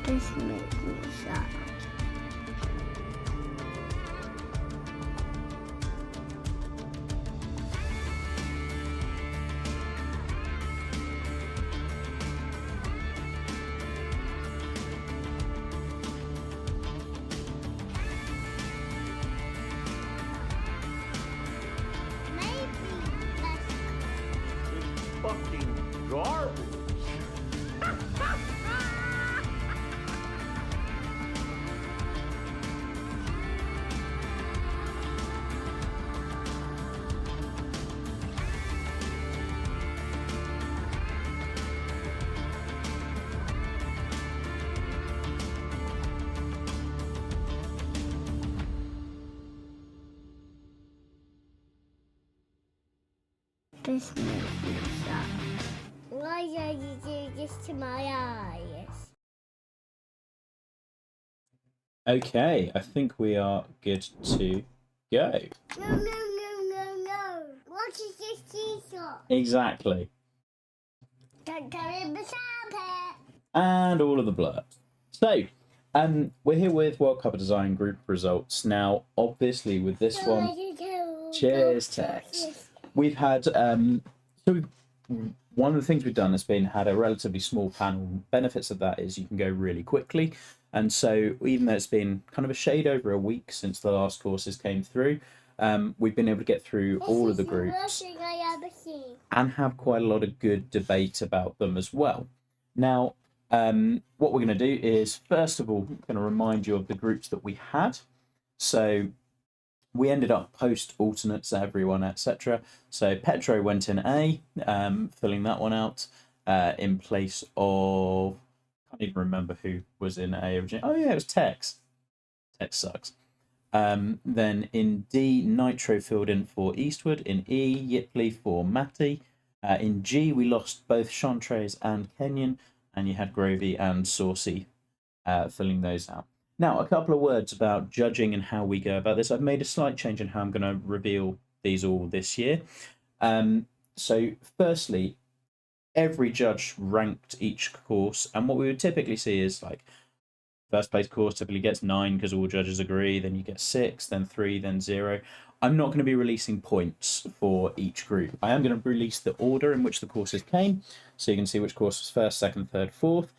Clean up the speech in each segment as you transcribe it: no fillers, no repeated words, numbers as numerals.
This makes me sad. Fucking garbage. This makes me sad. Why are you doing this to my eyes? Okay, I think we are good to go. No. What is this seesaw? Exactly. Don't tell him the sound. And all of the blur. So, we're here with World Cup of Design group results. Now, obviously, with this one, cheers, Tex. We've had one of the things we've done has been had a relatively small panel. Benefits of that is you can go really quickly, and so even though it's been kind of a shade over a week since the last courses came through, we've been able to get through all of the groups and have quite a lot of good debate about them as well. Now, what we're going to do is, first of all, I'm going to remind you of the groups that we had. So we ended up post alternates, everyone, etc. So Petro went in A, filling that one out in place of, I can't even remember who was in A originally. Oh yeah, it was Tex. Tex sucks. Then in D, Nitro filled in for Eastwood. In E, Yipley for Matty. In G, we lost both Chantres and Kenyon, and you had Grovey and Saucy filling those out. Now, a couple of words about judging and how we go about this. I've made a slight change in how I'm going to reveal these all this year. So, firstly, every judge ranked each course, and what we would typically see is like first place course typically gets 9 because all judges agree, then you get 6, then 3, then 0. I'm not going to be releasing points for each group. I am going to release the order in which the courses came, so you can see which course was first, second, third, fourth.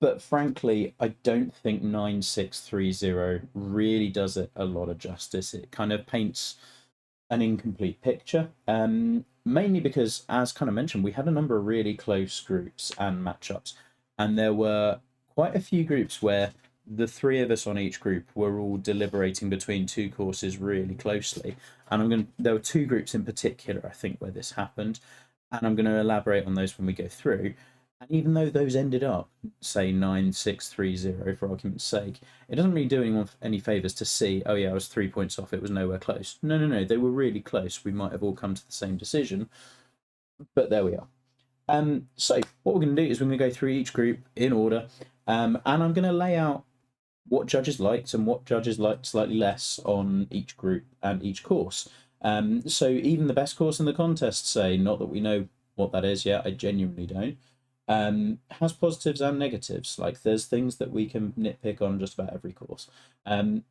But frankly, I don't think 9630 really does it a lot of justice. It kind of paints an incomplete picture, mainly because, as kind of mentioned, we had a number of really close groups and matchups, and there were quite a few groups where the three of us on each group were all deliberating between two courses really closely. And there were two groups in particular, I think, where this happened, and I'm going to elaborate on those when we go through. And even though those ended up, say, 9630 for argument's sake, it doesn't really do anyone any favours to see, oh yeah, I was 3 points off, it was nowhere close. No, they were really close. We might have all come to the same decision, but there we are. So what we're going to do is we're going to go through each group in order, and I'm going to lay out what judges liked and what judges liked slightly less on each group and each course. So even the best course in the contest, say, not that we know what that is yet, I genuinely don't, has positives and negatives. Like there's things that we can nitpick on just about every course.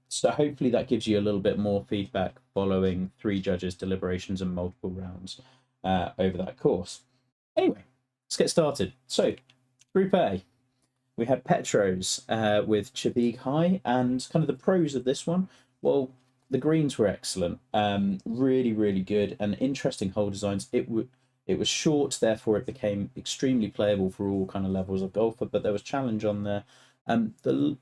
So hopefully that gives you a little bit more feedback following 3 judges' deliberations and multiple rounds over that course. Anyway, let's get started. So, Group A, we had Petros with Chabig High, and kind of the pros of this one, well, the greens were excellent, really, really good, and interesting hole designs. It was short, therefore it became extremely playable for all kind of levels of golfer, but there was challenge on there. The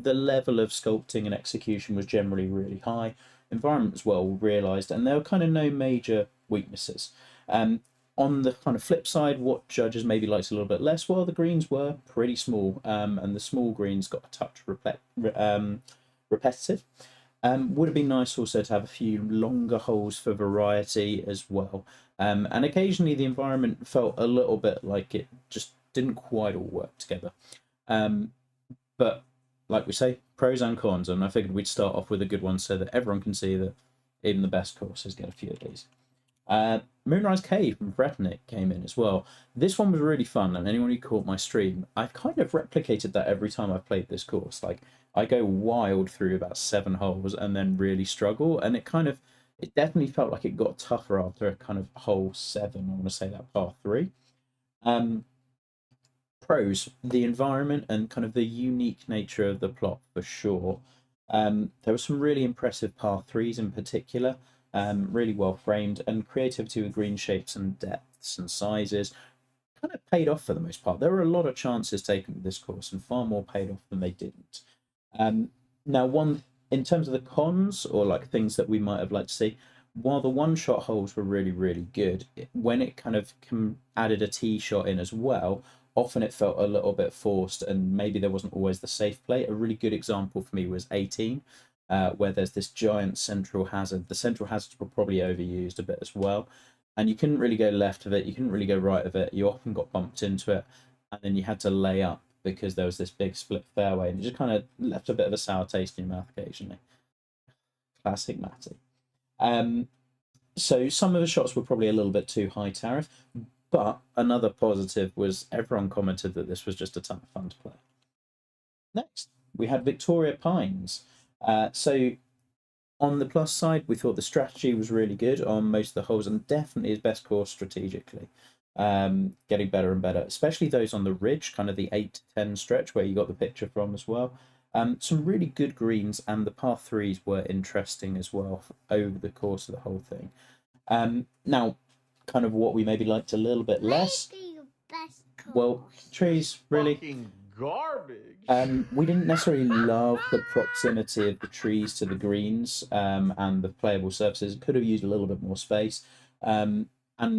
level of sculpting and execution was generally really high. Environment was well realised, and there were kind of no major weaknesses. On the kind of flip side, what judges maybe liked a little bit less, well, the greens were pretty small, and the small greens got a touch repetitive. Would have been nice also to have a few longer holes for variety as well. And occasionally the environment felt a little bit like it just didn't quite all work together. But like we say, pros and cons, and I figured we'd start off with a good one so that everyone can see that even the best courses get a few of these. Moonrise Cave from Vretnik came in as well. This one was really fun, and anyone who caught my stream, I've kind of replicated that every time I've played this course. Like, I go wild through about 7 holes and then really struggle, and it definitely felt like it got tougher after a kind of hole 7. I want to say that par 3. Pros, the environment and kind of the unique nature of the plot for sure. There were some really impressive par 3s in particular, really well framed, and creativity with green shapes and depths and sizes kind of paid off for the most part. There were a lot of chances taken with this course, and far more paid off than they didn't. Now, one in terms of the cons or like things that we might have liked to see, while the one-shot holes were really, really good, when it kind of added a tee shot in as well, often it felt a little bit forced, and maybe there wasn't always the safe play. A really good example for me was 18, where there's this giant central hazard. The central hazards were probably overused a bit as well, and you couldn't really go left of it, you couldn't really go right of it. You often got bumped into it, and then you had to lay up because there was this big split fairway, and it just kind of left a bit of a sour taste in your mouth occasionally. Classic Matty. So some of the shots were probably a little bit too high tariff, but another positive was everyone commented that this was just a ton of fun to play. Next, we had Victoria Pines. So on the plus side, we thought the strategy was really good on most of the holes, and definitely his best course strategically. Getting better and better, especially those on the ridge, kind of the 8 to 10 stretch where you got the picture from as well. Some really good greens, and the par 3s were interesting as well over the course of the whole thing. Now, kind of what we maybe liked a little bit less. Well, trees, really. Fucking garbage. We didn't necessarily love the proximity of the trees to the greens and the playable surfaces. It could have used a little bit more space. And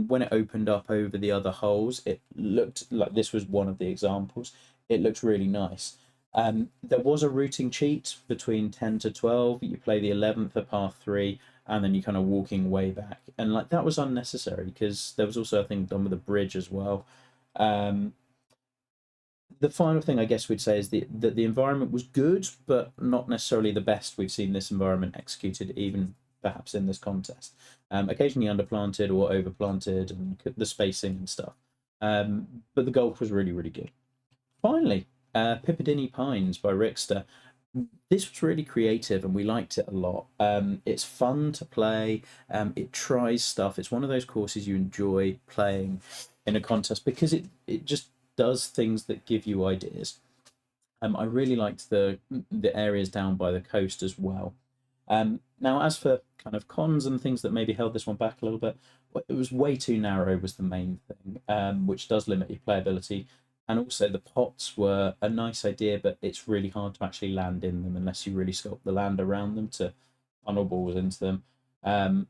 when it opened up over the other holes, it looked like this was one of the examples. It looked really nice. There was a routing cheat between 10 to 12. You play the 11th, a par 3, and then you're kind of walking way back. And like that was unnecessary because there was also a thing done with the bridge as well. The final thing I guess we'd say is that the environment was good, but not necessarily the best we've seen this environment executed, even perhaps in this contest. Occasionally underplanted or overplanted, and the spacing and stuff. But the golf was really, really good. Finally, Piccadilly Pines by Rickster. This was really creative and we liked it a lot. It's fun to play. It tries stuff. It's one of those courses you enjoy playing in a contest because it just does things that give you ideas. I really liked the areas down by the coast as well. Now, as for kind of cons and things that maybe held this one back a little bit, it was way too narrow was the main thing, which does limit your playability. And also the pots were a nice idea, but it's really hard to actually land in them unless you really sculpt the land around them to funnel balls into them. And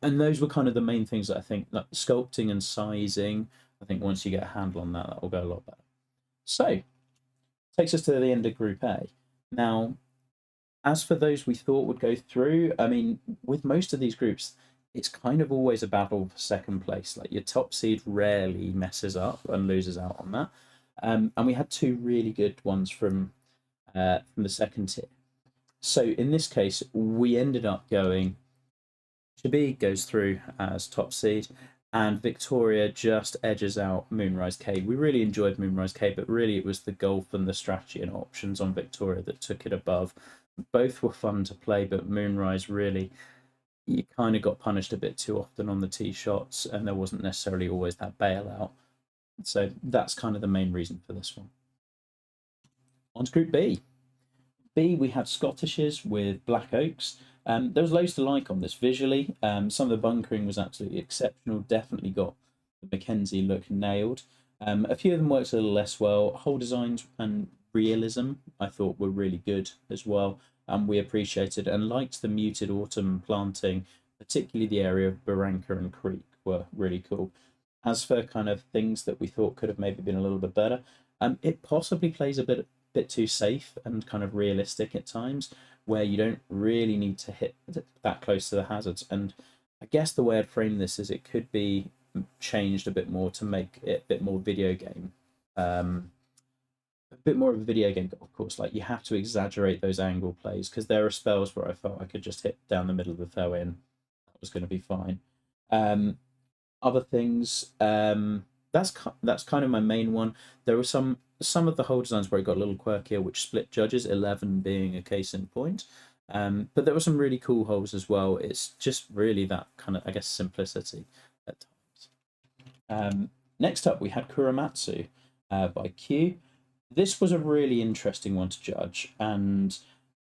those were kind of the main things that I think, like sculpting and sizing. I think once you get a handle on that, that will go a lot better. So, takes us to the end of Group A. Now, as for those we thought would go through, I mean, with most of these groups, it's kind of always a battle for second place. Like your top seed rarely messes up and loses out on that. And we had 2 really good ones from the second tier. So in this case, we ended up going. Chablis goes through as top seed, and Victoria just edges out Moonrise Cave. We really enjoyed Moonrise Cave, but really it was the golf and the strategy and options on Victoria that took it above. Both were fun to play, but Moonrise really, you kind of got punished a bit too often on the tee shots, and there wasn't necessarily always that bailout. So that's kind of the main reason for this one. On to Group B. B, we had Scottishes with Black Oaks. There was loads to like on this visually. Some of the bunkering was absolutely exceptional. Definitely got the Mackenzie look nailed. A few of them worked a little less well. Hole designs and realism I thought were really good as well. We appreciated and liked the muted autumn planting, particularly the area of Barranca and Creek were really cool. As for kind of things that we thought could have maybe been a little bit better, it possibly plays a bit too safe and kind of realistic at times, where you don't really need to hit that close to the hazards. And I guess the way I'd frame this is it could be changed a bit more to make it a bit more video game. A bit more of a video game, of course. Like you have to exaggerate those angle plays because there are spells where I felt I could just hit down the middle of the fairway and that was going to be fine. Other things, that's kind of my main one. There were some of the hole designs where it got a little quirkier, which split judges, 11 being a case in point. But there were some really cool holes as well. It's just really that kind of, I guess, simplicity at times. Next up, we had Kuramatsu by Q. This was a really interesting one to judge, and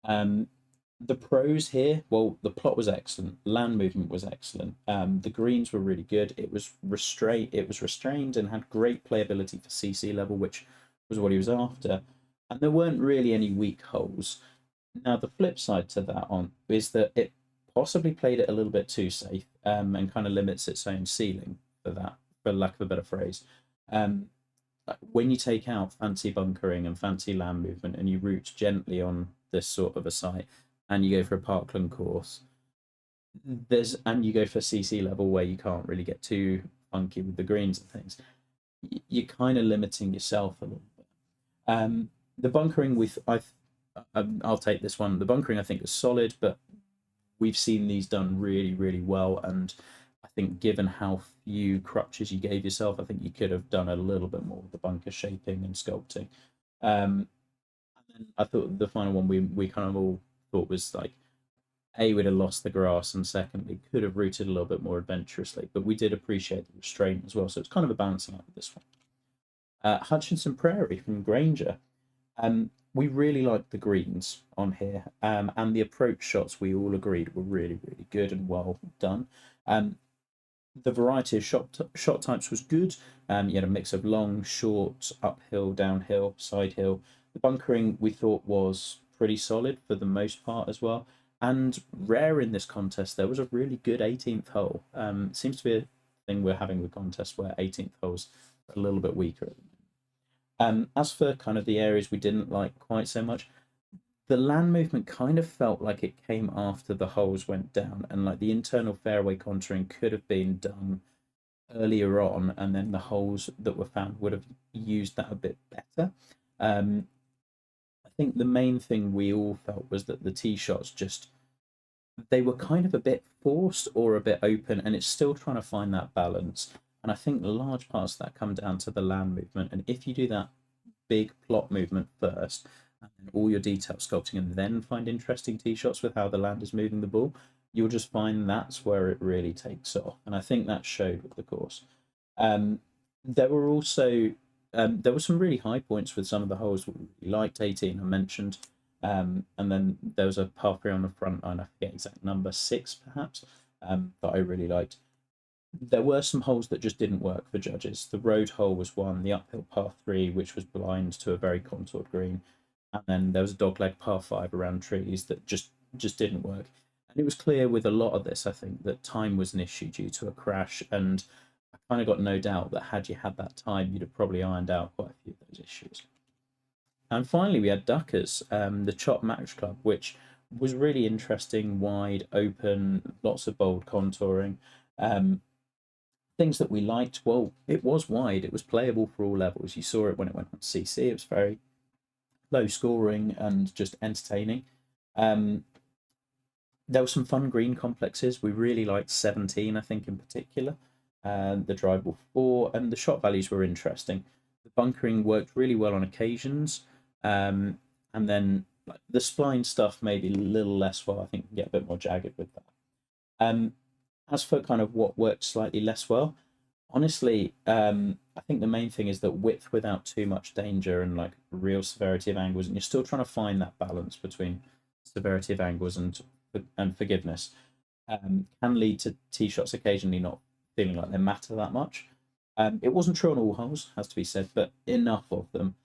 the pros here, well, the plot was excellent, land movement was excellent, the greens were really good. It was restrained and had great playability for CC level, which was what he was after, and there weren't really any weak holes. Now the flip side to that on is that it possibly played it a little bit too safe, and kind of limits its own ceiling for that, for lack of a better phrase. When you take out fancy bunkering and fancy land movement and you root gently on this sort of a site, and you go for a Parkland course, and you go for CC level where you can't really get too funky with the greens and things, you're kind of limiting yourself a little bit. The bunkering I'll take this one. The bunkering I think is solid, but we've seen these done really, really well, and I think given how few crutches you gave yourself, I think you could have done a little bit more with the bunker shaping and sculpting. And then I thought the final one we kind of all thought was like, A, we'd have lost the grass, and secondly, could have rooted a little bit more adventurously, but we did appreciate the restraint as well, so it's kind of a balancing act with this one. Hutchinson Prairie from Granger. We really liked the greens on here, and the approach shots we all agreed were really, really good and well done. The variety of shot types was good. You had a mix of long, short, uphill, downhill, side hill. The bunkering we thought was pretty solid for the most part as well. And rare in this contest, there was a really good 18th hole. Seems to be a thing we're having with contests where 18th holes are a little bit weaker. As for kind of the areas we didn't like quite so much, the land movement kind of felt like it came after the holes went down, and like the internal fairway contouring could have been done earlier on, and then the holes that were found would have used that a bit better. I think the main thing we all felt was that the tee shots just, they were kind of a bit forced or a bit open, and it's still trying to find that balance. And I think large parts of that come down to the land movement. And if you do that big plot movement first, and then all your detail sculpting, and then find interesting tee shots with how the land is moving the ball, you'll just find that's where it really takes off. And I think that showed with the course. There were also there were some really high points with some of the holes we liked. 18 I mentioned, and then there was a par 3 on the front line, I forget exact number, 6 perhaps, that I really liked. There were some holes that just didn't work for judges. The road hole was one, the uphill par 3, which was blind to a very contoured green, and then there was a dogleg par 5 around trees that just didn't work. And it was clear with a lot of this, I think, that time was an issue due to a crash, and I kind of got no doubt that had you had that time, you'd have probably ironed out quite a few of those issues. And finally, we had Duckers, the Chop Match Club, which was really interesting, wide, open, lots of bold contouring. Things that we liked, well, it was wide, it was playable for all levels. You saw it when it went on CC, it was very low scoring and just entertaining. There were some fun green complexes. We really liked 17, I think, in particular. The drive ball 4, and the shot values were interesting. The bunkering worked really well on occasions, and then like, the spline stuff maybe a little less well. I think you can get a bit more jagged with that. As for kind of what worked slightly less well, honestly, I think the main thing is that width without too much danger and like real severity of angles, and you're still trying to find that balance between severity of angles and forgiveness, can lead to tee shots occasionally not feeling like they matter that much. It wasn't true on all holes, has to be said, but enough of them.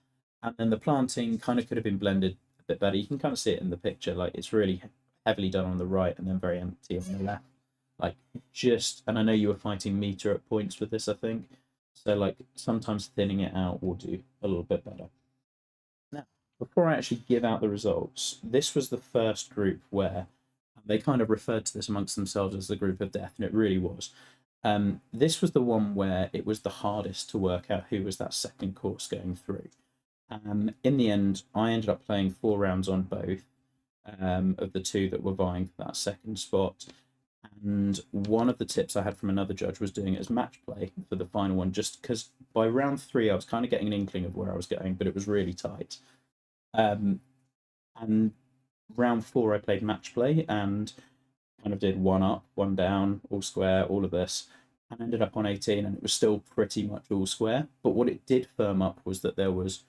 And then the planting kind of could have been blended a bit better. You can kind of see it in the picture, like it's really heavily done on the right and then very empty on the left. Like just, and I know you were fighting meter at points with this, I think. So like sometimes thinning it out will do a little bit better. Now, before I actually give out the results, this was the first group where they kind of referred to this amongst themselves as the group of death, and it really was. This was the one where it was the hardest to work out who was that second course going through. In the end, I ended up playing 4 rounds on both of the two that were vying for that second spot. And one of the tips I had from another judge was doing it as match play for the final one, just because by round 3 I was kind of getting an inkling of where I was going, but it was really tight. And round 4 I played match play and kind of did 1 up, 1 down, all square, all of this, and ended up on 18, and it was still pretty much all square. But what it did firm up was that there was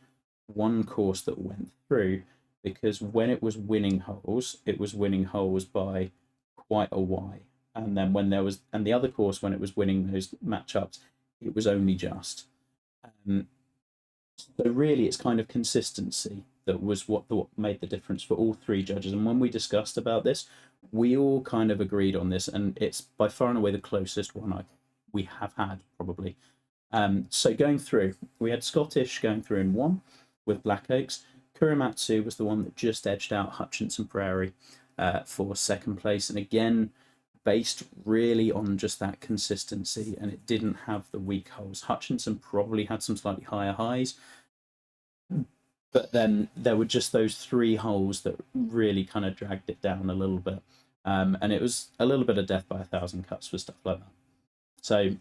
one course that went through, because when it was winning holes, it was winning holes by quite a Y. And then when there was, and the other course, when it was winning those matchups, it was only just. So really, it's kind of consistency that was what made the difference for all 3 judges. And when we discussed about this, we all kind of agreed on this, and it's by far and away the closest one we have had, probably. So going through, we had Scottish going through in 1 with Black Oaks. Kurimatsu was the one that just edged out Hutchinson Prairie for 2nd place, and again, based really on just that consistency, and it didn't have the weak holes. Hutchinson probably had some slightly higher highs, but then there were just those 3 holes that really kind of dragged it down a little bit. And it was a little bit of death by 1,000 cuts for stuff like that. So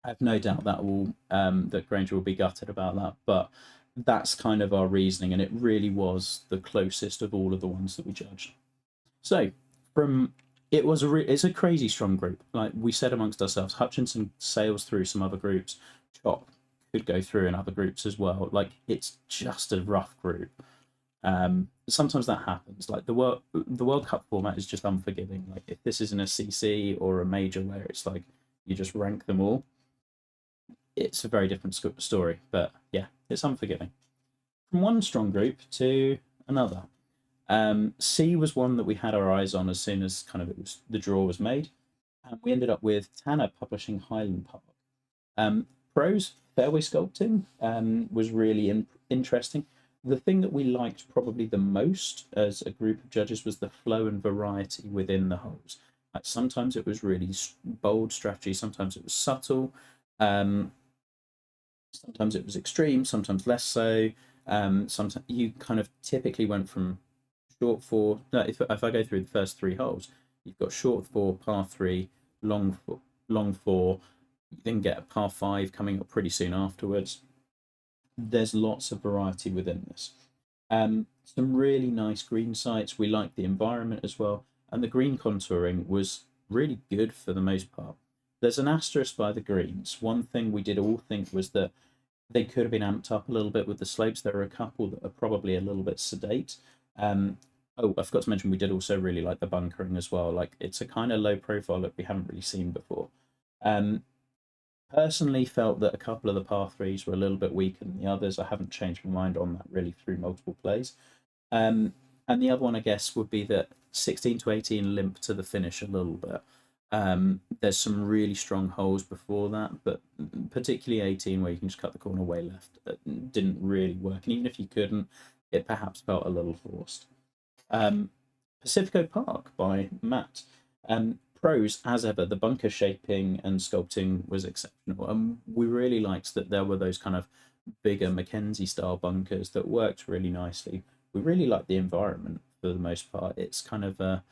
I have no doubt that Granger will be gutted about that, but that's kind of our reasoning, and it really was the closest of all of the ones that we judged. So it's a crazy strong group. Like we said amongst ourselves, Hutchinson sails through some other groups. Chop could go through in other groups as well. Like it's just a rough group. Sometimes that happens. Like the World Cup format is just unforgiving. Like if this isn't a CC or a major where it's like you just rank them all, it's a very different story. But yeah, it's unforgiving. From one strong group to another. C was one that we had our eyes on as soon as kind of the draw was made, and we ended up with Tanner publishing Highland Park. Pros, fairway sculpting was really interesting. The thing that we liked probably the most as a group of judges was the flow and variety within the holes. Like sometimes it was really bold strategy, sometimes it was subtle, sometimes it was extreme, sometimes less so. Sometimes you kind of typically went from short 4. No, if I go through the first 3 holes, you've got short 4, par 3, long 4. You then get a par 5 coming up pretty soon afterwards. There's lots of variety within this. Some really nice green sites. We like the environment as well, and the green contouring was really good for the most part. There's an asterisk by the greens. One thing we did all think was that they could have been amped up a little bit with the slopes. There are a couple that are probably a little bit sedate. Oh, I forgot to mention we did also really like the bunkering as well. Like it's a kind of low profile that we haven't really seen before. Personally felt that a couple of the par 3s were a little bit weaker than the others. I haven't changed my mind on that really through multiple plays. And the other one, I guess, would be that 16 to 18 limp to the finish a little bit. There's some really strong holes before that, but particularly 18 where you can just cut the corner way left, that didn't really work. And even if you couldn't, it perhaps felt a little forced. Pacifico Park by Matt. Pros, as ever, the bunker shaping and sculpting was exceptional. And we really liked that there were those kind of bigger Mackenzie style bunkers that worked really nicely. We really liked the environment for the most part. It's kind of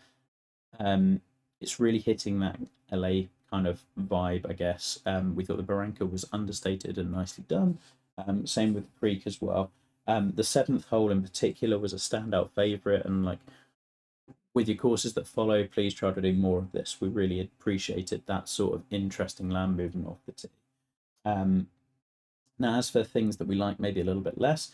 it's really hitting that LA kind of vibe, I guess. We thought the Barranca was understated and nicely done. Same with the Creek as well. The 7th hole in particular was a standout favourite, and like with your courses that follow, please try to do more of this. We really appreciated that sort of interesting land movement off the tee. Now, as for things that we like maybe a little bit less,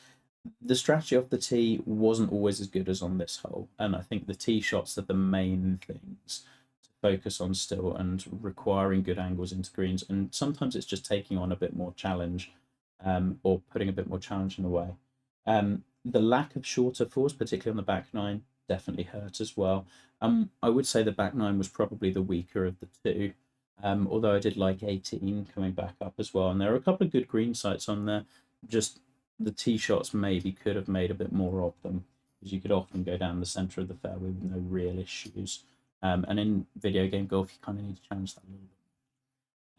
the strategy of the tee wasn't always as good as on this hole, and I think the tee shots are the main things to focus on still, and requiring good angles into greens, and sometimes it's just taking on a bit more challenge, or putting a bit more challenge in the way. The lack of shorter fours, particularly on the back 9, definitely hurt as well. I would say the back 9 was probably the weaker of the 2, although I did like 18 coming back up as well. And there are a couple of good green sites on there. Just the tee shots maybe could have made a bit more of them, because you could often go down the centre of the fairway with no real issues. And in video game golf, you kind of need to challenge that a little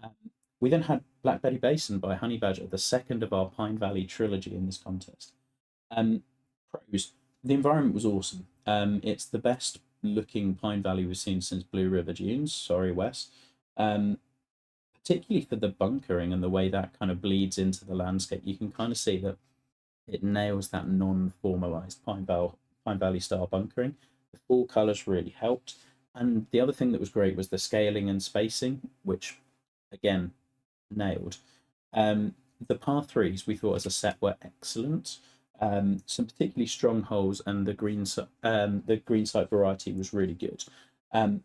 bit. We then had Black Betty Basin by Honey Badger, the second of our Pine Valley trilogy in this contest. Pros, the environment was awesome. It's the best looking Pine Valley we've seen since Blue River Dunes. Sorry, Wes. Particularly for the bunkering and the way that kind of bleeds into the landscape, you can kind of see that it nails that non-formalized Pine Valley style bunkering. The full colors really helped. And the other thing that was great was the scaling and spacing, which again nailed. The par threes we thought as a set were excellent. Some particularly strong holes, and the green site variety was really good.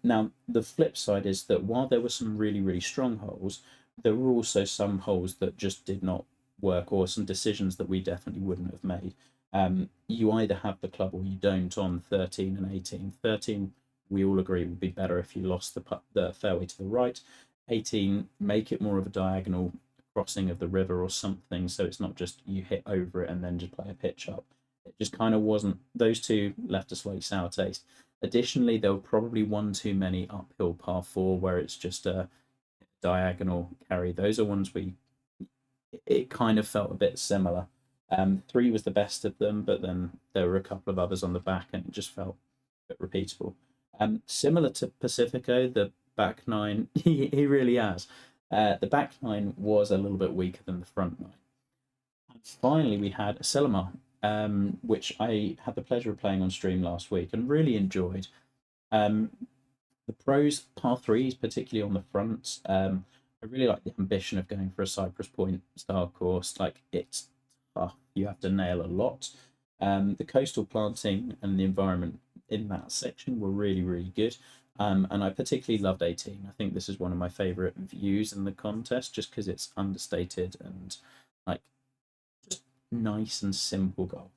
Now the flip side is that while there were some really strong holes, there were also some holes that just did not work, or some decisions that we definitely wouldn't have made. You either have the club or you don't on 13 and 18. 13, we all agree, would be better if you lost the fairway to the right. 18, make it more of a diagonal crossing of the river or something, so it's not just you hit over it and then just play a pitch up. It just kind of wasn't. Those two left a slightly sour taste. Additionally, there were probably one too many uphill par 4 where it's just a diagonal carry. Those are ones where it kind of felt a bit similar. 3 was the best of them, but then there were a couple of others on the back, and it just felt a bit repeatable. Similar to Pacifico, the back 9, he really has. The back 9 was a little bit weaker than the front 9. And finally, we had Asilomar, which I had the pleasure of playing on stream last week and really enjoyed. The pros, par 3s, particularly on the front, I really like the ambition of going for a Cypress Point style course. Like, it's tough. You have to nail a lot. The coastal planting and the environment in that section were really good. And I particularly loved 18. I think this is one of my favourite views in the contest, just because it's understated and like just nice and simple golf.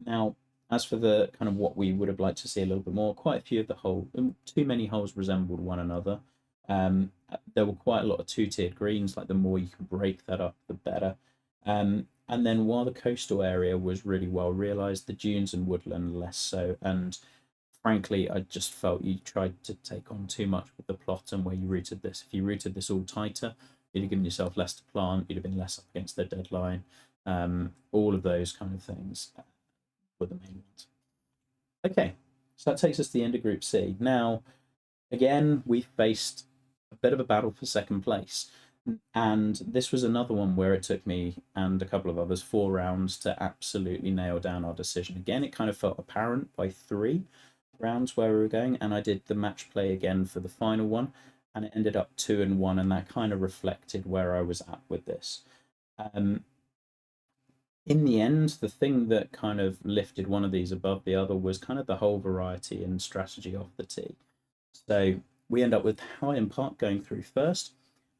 Now, as for the kind of what we would have liked to see a little bit more, quite a few of the holes, too many holes resembled one another. There were quite a lot of two-tiered greens. Like, the more you can break that up, the better. And then while the coastal area was really well realised, the dunes and woodland less so. And frankly, I just felt you tried to take on too much with the plot and where you routed this. If you routed this all tighter, you'd have given yourself less to plant, you'd have been less up against the deadline. All of those kind of things were the main ones. Okay, so that takes us to the end of Group C. Now, again, we faced a bit of a battle for second place. And this was another one where it took me and a couple of others 4 rounds to absolutely nail down our decision. Again, it kind of felt apparent by 3 rounds where we were going, and I did the match play again for the final one, and it ended up 2-1, and that kind of reflected where I was at with this. In the end, the thing that kind of lifted one of these above the other was kind of the whole variety and strategy of the tee. So we end up with Highland Park going through first.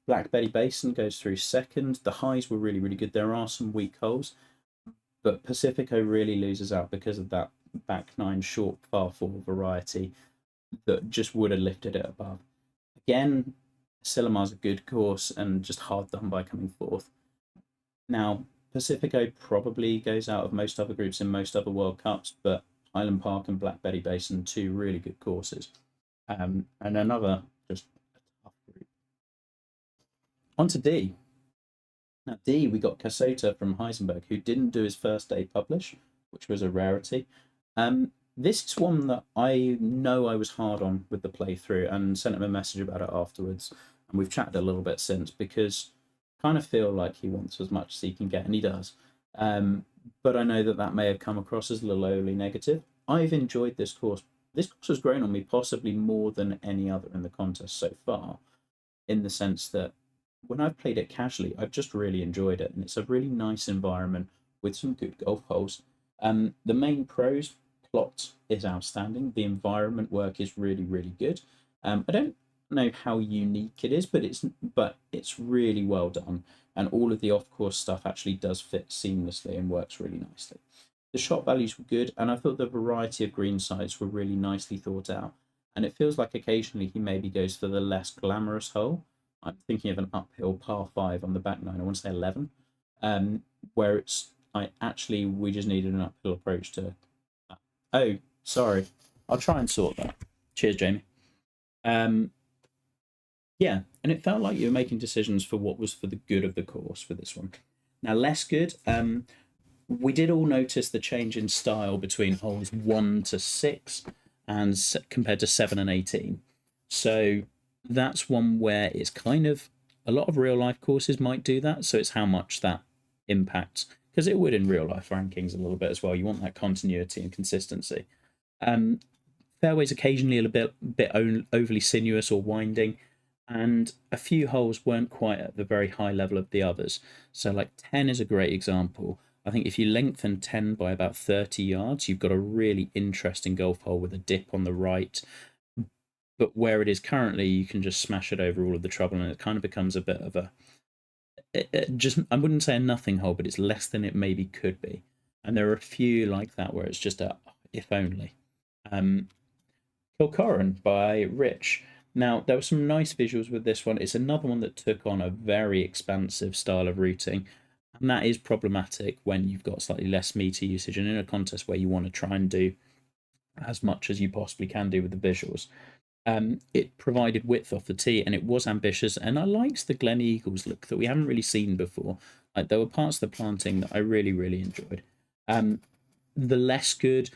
Black Betty Basin goes through second. The highs were really good. There are some weak holes, but Pacifico really loses out because of that back 9 short par 4 variety that just would have lifted it above. Again, Asilomar's a good course and just hard done by coming fourth. Now, Pacifico probably goes out of most other groups in most other World Cups, but Highland Park and Black Betty Basin, 2 really good courses. And another just a tough group. On to D. Now, D, we got Casota from Heisenberg, who didn't do his first day publish, which was a rarity. This is one that I know I was hard on with the playthrough, and sent him a message about it afterwards. And we've chatted a little bit since, because I kind of feel like he wants as much as he can get, and he does. But I know that may have come across as a little overly negative. I've enjoyed this course. This course has grown on me possibly more than any other in the contest so far, in the sense that when I've played it casually, I've just really enjoyed it, and it's a really nice environment with some good golf holes. The main pros, plot is outstanding. The environment work is really good. I don't know how unique it is, but it's really well done, and all of the off-course stuff actually does fit seamlessly and works really nicely. The shot values were good, and I thought the variety of green sites were really nicely thought out. And it feels like occasionally he maybe goes for the less glamorous hole. I'm thinking of an uphill par 5 on the back 9, I want to say 11, where we just needed an uphill approach to. Oh, sorry. I'll try and sort that. Cheers, Jamie. Yeah, and it felt like you were making decisions for what was for the good of the course for this one. Now, less good. We did all notice the change in style between holes 1 to 6. and compared to 7 and 18. So that's one where it's kind of a lot of real life courses might do that. So it's how much that impacts, because it would in real life rankings a little bit as well. You want that continuity and consistency. Fairways occasionally a bit overly sinuous or winding, and a few holes weren't quite at the very high level of the others. So like 10 is a great example. I think if you lengthen 10 by about 30 yards, you've got a really interesting golf hole with a dip on the right. But where it is currently, you can just smash it over all of the trouble, and it kind of becomes a bit of a just, I wouldn't say a nothing hole, but it's less than it maybe could be. And there are a few like that where it's just a if only. Kilcorran by Rich. Now, there were some nice visuals with this one. It's another one that took on a very expansive style of routing, and that is problematic when you've got slightly less meter usage and in a contest where you want to try and do as much as you possibly can do with the visuals. It provided width off the tee, and it was ambitious, and I liked the Glen Eagles look that we haven't really seen before. Like, there were parts of the planting that I really, really enjoyed. The less good,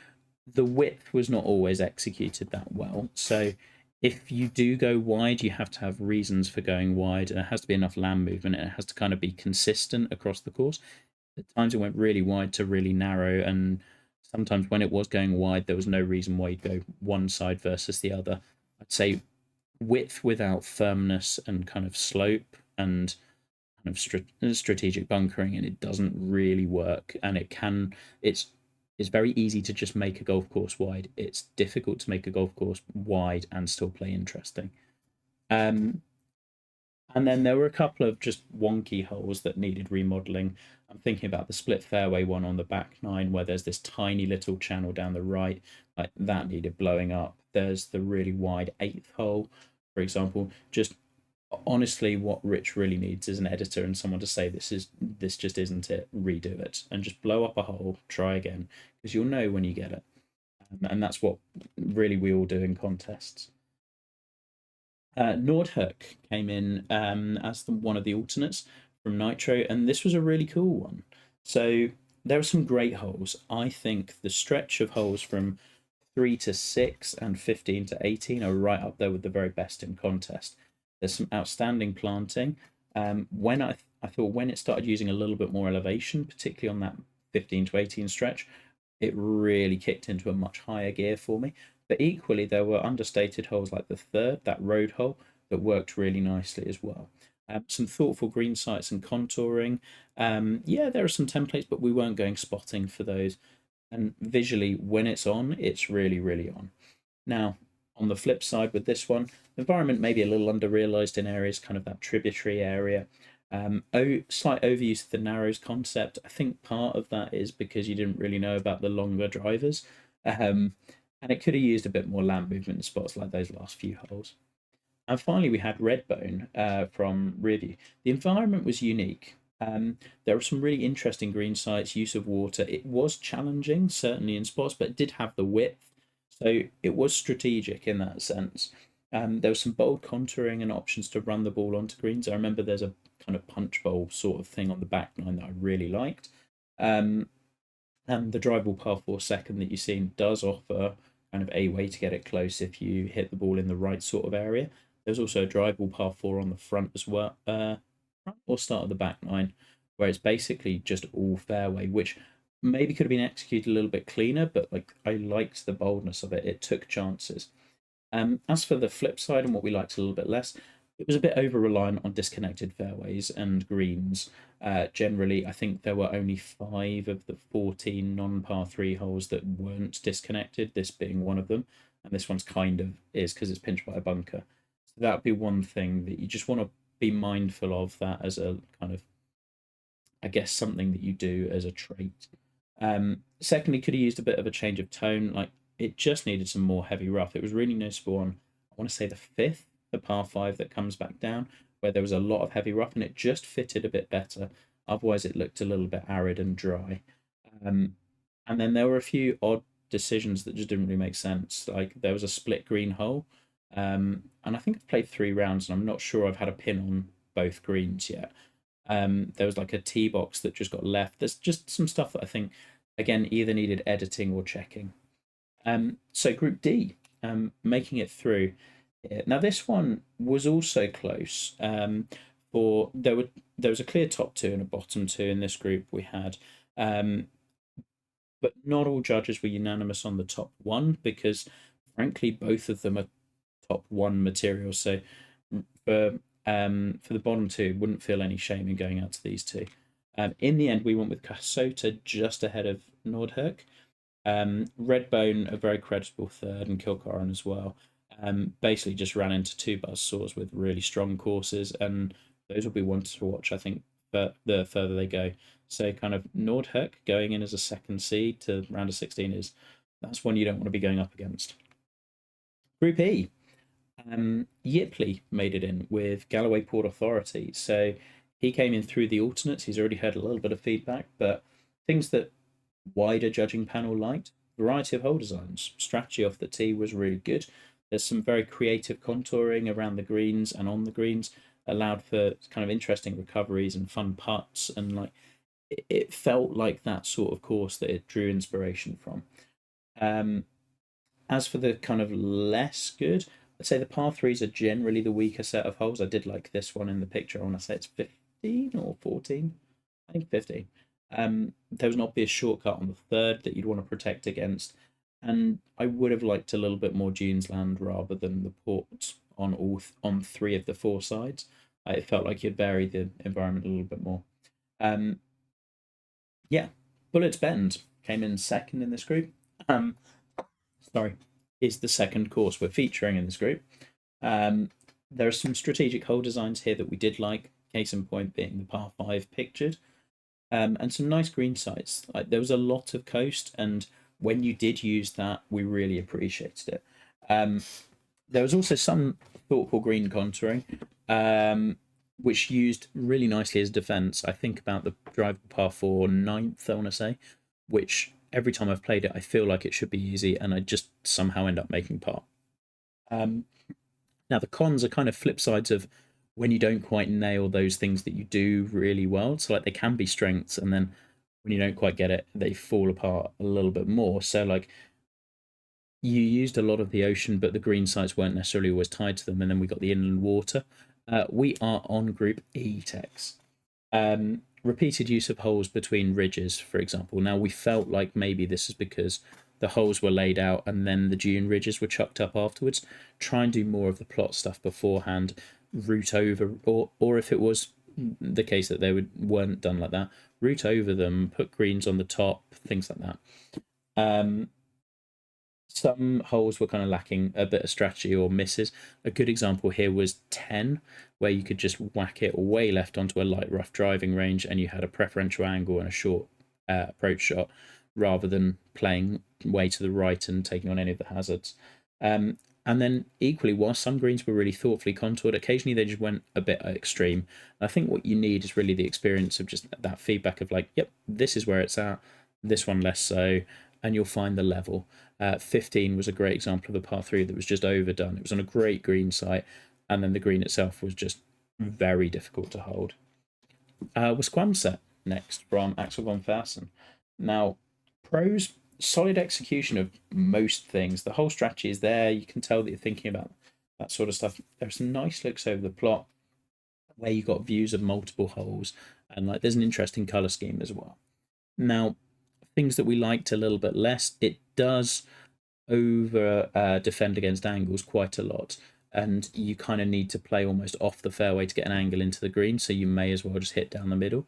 the width was not always executed that well. So if you do go wide, you have to have reasons for going wide, and it has to be enough land movement, and it has to kind of be consistent across the course. At times it went really wide to really narrow, and sometimes when it was going wide, there was no reason why you'd go one side versus the other. I'd say width without firmness and kind of slope and kind of strategic bunkering, and it doesn't really work. And it's very easy to just make a golf course wide. It's difficult to make a golf course wide and still play interesting. And then there were a couple of just wonky holes that needed remodeling. I'm thinking about the split fairway one on the back nine, where there's this tiny little channel down the right, like that needed blowing up. There's the really wide eighth hole, for example. Just honestly, what Rich really needs is an editor and someone to say this just isn't it. Redo it and just blow up a hole. Try again, because you'll know when you get it, and that's what really we all do in contests. Nordhook came in as one of the alternates from Nitro, and this was a really cool one. So there are some great holes. I think the stretch of holes from 3 to 6 and 15 to 18 are right up there with the very best in contest. There's some outstanding planting. When I thought when it started using a little bit more elevation, particularly on that 15 to 18 stretch, it really kicked into a much higher gear for me. But equally, there were understated holes like the third, that road hole, that worked really nicely as well. Some thoughtful green sites and contouring. Yeah, there are some templates, but we weren't going spotting for those. And visually, when it's on, it's really, really on. Now, on the flip side with this one, the environment may be a little under-realised in areas, kind of that tributary area. Slight overuse of the narrows concept. I think part of that is because you didn't really know about the longer drivers. And it could have used a bit more land movement in spots like those last few holes. And finally, we had Redbone from Rearview. The environment was unique. There were some really interesting green sites, use of water. It was challenging, certainly in spots, but it did have the width. So it was strategic in that sense. There was some bold contouring and options to run the ball onto greens. I remember there's a kind of punch bowl sort of thing on the back nine that I really liked. And the drivable par 4 second that you've seen does offer kind of a way to get it close if you hit the ball in the right sort of area. There's also a drivable par 4 on the front as well, front or start of the back nine, where it's basically just all fairway, which maybe could have been executed a little bit cleaner, but like I liked the boldness of it. It took chances. As for the flip side and what we liked a little bit less, it was a bit over reliant on disconnected fairways and greens. Generally, I think there were only 5 of the 14 non-par 3 holes that weren't disconnected, this being one of them. And this one's kind of is because it's pinched by a bunker. So that would be one thing that you just want to be mindful of, that as a kind of, I guess, something that you do as a trait. Secondly, could have used a bit of a change of tone. Like, it just needed some more heavy rough. It was really noticeable on, I want to say, the 5th, the par 5 that comes back down, where there was a lot of heavy rough, and it just fitted a bit better. Otherwise, it looked a little bit arid and dry. And then there were a few odd decisions that just didn't really make sense. Like, there was a split green hole, and I think I've played 3 rounds, and I'm not sure I've had a pin on both greens yet. There was like a tee box that just got left. There's just some stuff that I think, again, either needed editing or checking. So Group D, making it through. Now this one was also close. For there was a clear top two and a bottom two in this group we had, but not all judges were unanimous on the top one because, frankly, both of them are top one material. So for the bottom two, wouldn't feel any shame in going out to these two. In the end, we went with Kasota just ahead of Nordhoek. Redbone, a very creditable third, and Kilcoran as well. Basically just ran into two buzzsaws with really strong courses, and those will be ones to watch, I think, but the further they go. So kind of Nordhoek going in as a second seed to round of 16 that's one you don't want to be going up against. Group E, Yipley made it in with Galloway Port Authority. So he came in through the alternates. He's already heard a little bit of feedback, but things that wider judging panel liked: variety of hole designs, strategy off the tee was really good. There's some very creative contouring around the greens and on the greens, allowed for kind of interesting recoveries and fun putts, and like it felt like that sort of course that it drew inspiration from. As for the kind of less good, I'd say the par threes are generally the weaker set of holes. I did like this one in the picture. I want to say it's 15 or 14. I think 15. There was an obvious shortcut on the third that you'd want to protect against, and I would have liked a little bit more dunes land rather than the ports on three of the four sides. It felt like you'd vary the environment a little bit more. Yeah, Bullets Bend came in second in this group. Is the second course we're featuring in this group. There are some strategic hole designs here that we did like, case in point being the par 5 pictured, and some nice green sites. Like, there was a lot of coast, and when you did use that, we really appreciated it. There was also some thoughtful green contouring, which used really nicely as defence. I think about the drive par 4 9th, I want to say, which every time I've played it, I feel like it should be easy, and I just somehow end up making par. Now, the cons are kind of flip sides of when you don't quite nail those things that you do really well. So, like, they can be strengths, and then when you don't quite get it, they fall apart a little bit more. So, like, you used a lot of the ocean, but the green sites weren't necessarily always tied to them, and then we got the inland water. We are on Group E, Tex. Repeated use of holes between ridges, for example. Now, we felt like maybe this is because the holes were laid out and then the dune ridges were chucked up afterwards. Try and do more of the plot stuff beforehand, route over, or if it was the case that they weren't done like that, route over them, put greens on the top, things like that. Some holes were kind of lacking a bit of strategy or misses. A good example here was 10, where you could just whack it way left onto a light rough driving range and you had a preferential angle and a short approach shot, rather than playing way to the right and taking on any of the hazards. And then equally, while some greens were really thoughtfully contoured, occasionally they just went a bit extreme. I think what you need is really the experience of just that feedback of like, yep, this is where it's at, this one less so, and you'll find the level. 15 was a great example of a par 3 that was just overdone. It was on a great green site, and then the green itself was just very difficult to hold. Wasquamset next from Axel von Fersen. Now, pros, solid execution of most things. The whole strategy is there. You can tell that you're thinking about that sort of stuff. There's some nice looks over the plot where you got views of multiple holes, and like there's an interesting color scheme as well. Now, things that we liked a little bit less, it does over defend against angles quite a lot, and you kind of need to play almost off the fairway to get an angle into the green, so you may as well just hit down the middle.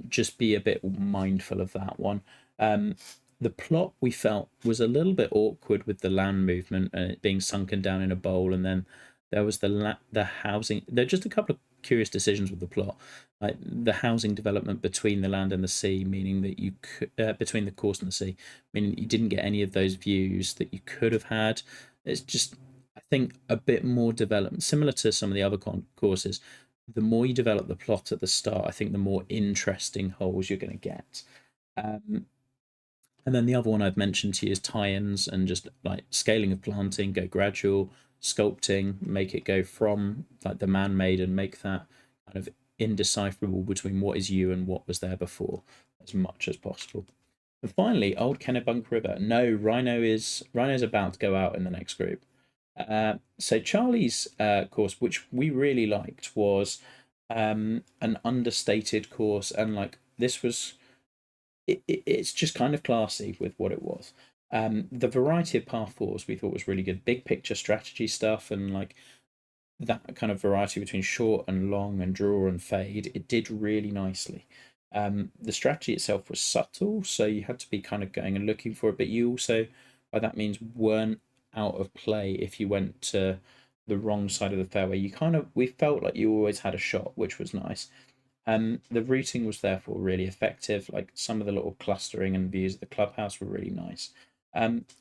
Just be a bit mindful of that one. The plot we felt was a little bit awkward with the land movement and it being sunken down in a bowl, and then there was the housing. There are just a couple of curious decisions with the plot, like the housing development between the land and the sea, meaning that you could, between the course and the sea, meaning you didn't get any of those views that you could have had. It's just, I think, a bit more development, similar to some of the other courses. The more you develop the plot at the start, I think the more interesting holes you're going to get. And then the other one I've mentioned to you is tie-ins and just like scaling of planting, go gradual, sculpting, make it go from like the man-made and make that kind of indecipherable between what is you and what was there before as much as possible. And finally, Old Kennebunk River. No, Rhino's about to go out in the next group. So Charlie's course, which we really liked, was an understated course, and like this was, it's just kind of classy with what it was. The variety of par fours we thought was really good, big picture strategy stuff, and like that kind of variety between short and long and draw and fade. It did really nicely. The strategy itself was subtle, so you had to be kind of going and looking for it, but you also, by that means, weren't out of play if you went to the wrong side of the fairway. We felt like you always had a shot, which was nice. The routing was therefore really effective. Like some of the little clustering and views of the clubhouse were really nice.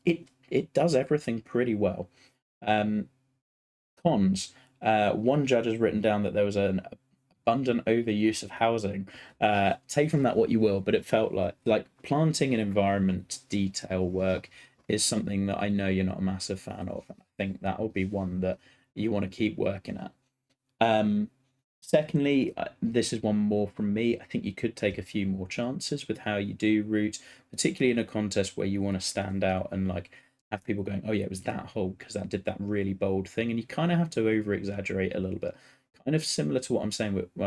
It does everything pretty well. Cons. One judge has written down that there was an abundant overuse of housing. Take from that what you will, but it felt like planting and environment detail work is something that I know you're not a massive fan of. I think that will be one that you want to keep working at. Secondly, this is one more from me. I think you could take a few more chances with how you do route, particularly in a contest where you want to stand out and like have people going, oh yeah, it was that hole because that did that really bold thing, and you kind of have to over exaggerate a little bit. Kind of similar to what I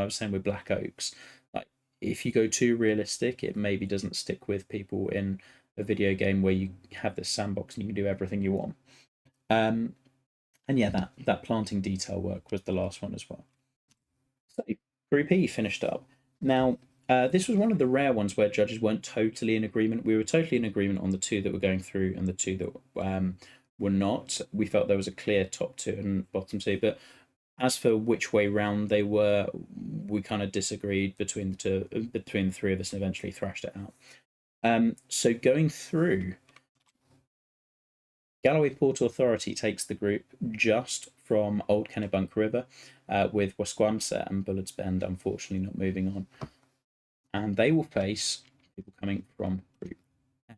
was saying with Black Oaks. Like if you go too realistic, it maybe doesn't stick with people in a video game where you have this sandbox and you can do everything you want. And yeah, that planting detail work was the last one as well. So Group E finished up. Now, this was one of the rare ones where judges weren't totally in agreement. We were totally in agreement on the two that were going through and the two that were not. We felt there was a clear top two and bottom two, but as for which way round they were, we kind of disagreed between the three of us, and eventually thrashed it out. So going through, Galloway Port Authority takes the group just from Old Kennebunk River, with Wasquamset and Bullard's Bend unfortunately not moving on. And they will face people coming from Group F.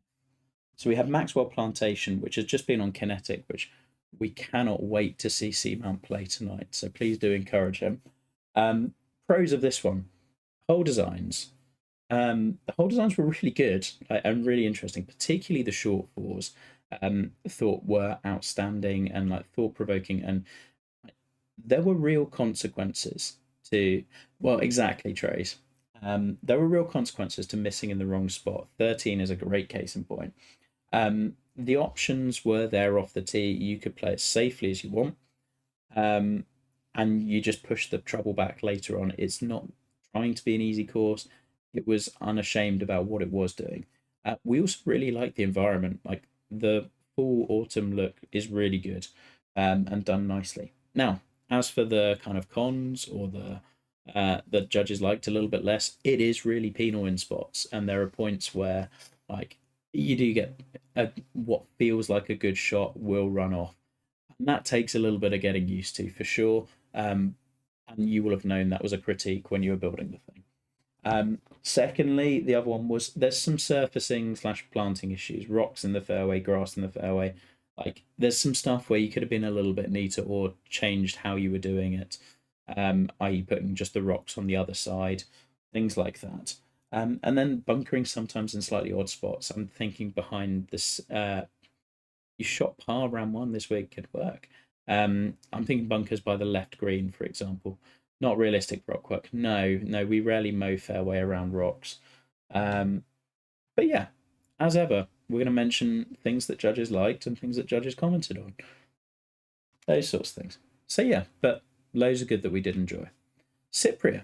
So we have Maxwell Plantation, which has just been on Kinetic, which we cannot wait to see Seamount play tonight. So please do encourage him. Pros of this one, hole designs. The hole designs were really good and really interesting, particularly the short fours. Thought were outstanding and like thought provoking, and there were real consequences to exactly, Trace. There were real consequences to missing in the wrong spot. 13 is a great case in point. The options were there off the tee. You could play it safely as you want, and you just push the trouble back later on. It's not trying to be an easy course. It was unashamed about what it was doing. We also really like the environment. Like the full autumn look is really good, and done nicely. Now, as for the kind of cons or the judges liked a little bit less, it is really penal in spots, and there are points where like you do get what feels like a good shot will run off, and that takes a little bit of getting used to for sure. And you will have known that was a critique when you were building the thing. Secondly, the other one was there's some surfacing / planting issues, rocks in the fairway, grass in the fairway. Like there's some stuff where you could have been a little bit neater or changed how you were doing it, i.e. putting just the rocks on the other side, things like that. And then bunkering sometimes in slightly odd spots. I'm thinking behind this, you shot par round one this week could work. I'm thinking bunkers by the left green, for example. Not realistic rock work. No, we rarely mow fairway around rocks. But yeah, as ever, we're going to mention things that judges liked and things that judges commented on. Those sorts of things. So yeah, but loads of good that we did enjoy. Cypria.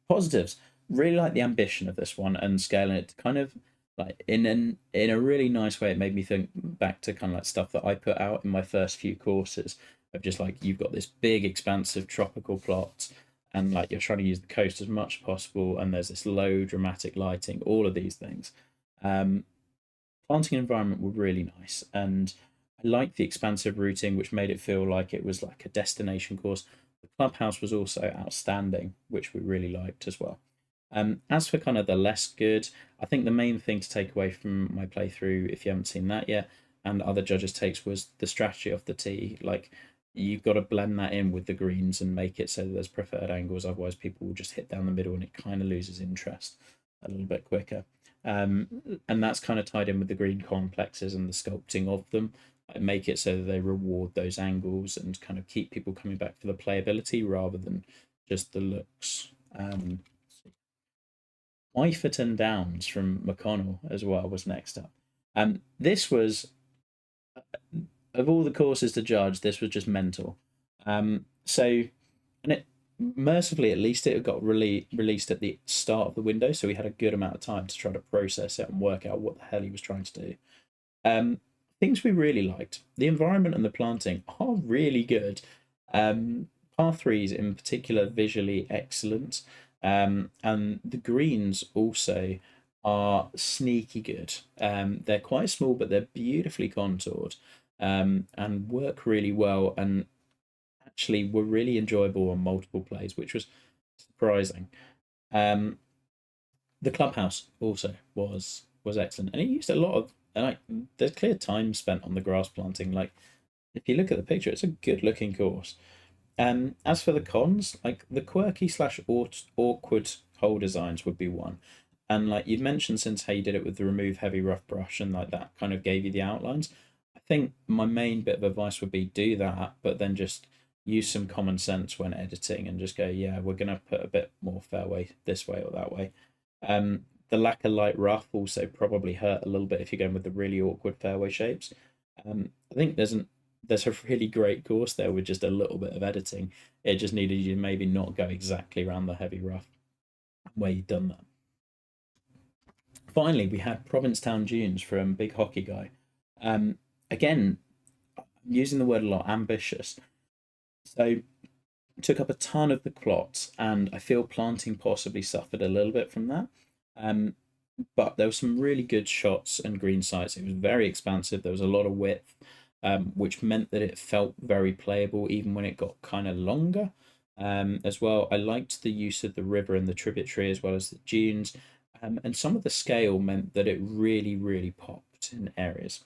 Positives. Really like the ambition of this one and scaling it kind of like in a really nice way. It made me think back to kind of like stuff that I put out in my first few courses of just like you've got this big expansive tropical plot and like you're trying to use the coast as much as possible, and there's this low dramatic lighting, all of these things. Planting environment were really nice, and I liked the expansive routing, which made it feel like it was like a destination course. The clubhouse was also outstanding, which we really liked as well. As for kind of the less good, I think the main thing to take away from my playthrough, if you haven't seen that yet, and other judges' takes, was the strategy off the tee. Like, you've got to blend that in with the greens and make it so that there's preferred angles. Otherwise, people will just hit down the middle and it kind of loses interest a little bit quicker. And that's kind of tied in with the green complexes and the sculpting of them. Make it so that they reward those angles and kind of keep people coming back for the playability rather than just the looks. Wyferton Downs from McConnell as well was next up. This was, of all the courses to judge, this was just mental. So, and it mercifully, at least it got released at the start of the window, so we had a good amount of time to try to process it and work out what the hell he was trying to do. Things we really liked: the environment and the planting are really good. Par threes in particular, visually excellent, and the greens also are sneaky good. They're quite small, but they're beautifully contoured, and work really well, and actually were really enjoyable on multiple plays, which was surprising. The clubhouse also was excellent, and it used a lot of like. There's clear time spent on the grass planting. Like, if you look at the picture, it's a good looking course. As for the cons, like the quirky / awkward hole designs would be one. And like you've mentioned, since how you did it with the remove heavy rough brush and like that kind of gave you the outlines. I think my main bit of advice would be do that, but then just use some common sense when editing and just go, yeah, we're gonna put a bit more fairway this way or that way. The lack of light rough also probably hurt a little bit if you're going with the really awkward fairway shapes. I think there's a really great course there with just a little bit of editing. It just needed you to maybe not go exactly around the heavy rough where you've done that. Finally, we had Provincetown Dunes from Big Hockey Guy. Again, using the word a lot, ambitious. So took up a ton of the plot, and I feel planting possibly suffered a little bit from that. But there were some really good shots and green sites. It was very expansive. There was a lot of width, which meant that it felt very playable even when it got kind of longer. As well, I liked the use of the river and the tributary as well as the dunes. And some of the scale meant that it really, really popped in areas.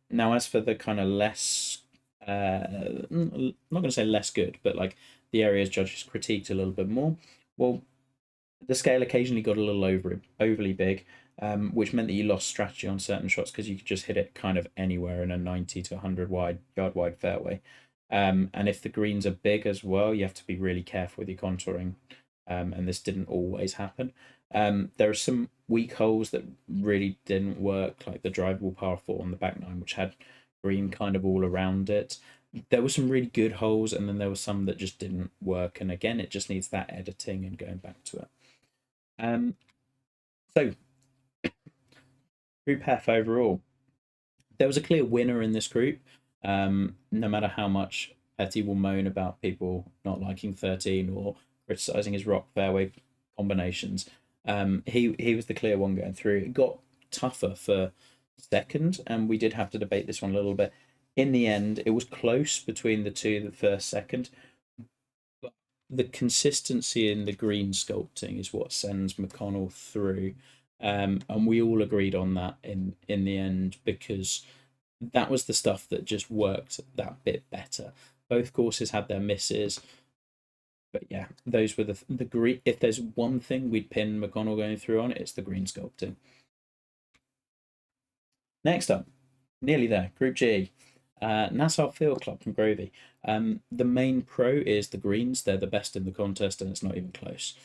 Now, as for the kind of less, I'm not going to say less good, but like the areas judges critiqued a little bit more. Well, the scale occasionally got a little overly big, which meant that you lost strategy on certain shots because you could just hit it kind of anywhere in a 90 to 100 yard wide fairway. And if the greens are big as well, you have to be really careful with your contouring. And this didn't always happen. There are some weak holes that really didn't work, like the drivable par 4 on the back nine, which had green kind of all around it. There were some really good holes, and then there were some that just didn't work. And again, it just needs that editing and going back to it. So, Group F overall, there was a clear winner in this group. No matter how much Petty will moan about people not liking 13 or criticizing his rock fairway combinations, he was the clear one going through. It got tougher for second, and we did have to debate this one a little bit. In the end, it was close between the two, the first, second. But the consistency in the green sculpting is what sends McConnell through. And we all agreed on that in the end, because that was the stuff that just worked that bit better. Both courses had their misses, but yeah, those were the green. If there's one thing we'd pin McConnell going through on, it's the green sculpting. Next up, nearly there, Group G, Nassau Field Club from Grovey. The main pro is the greens. They're the best in the contest, and it's not even close.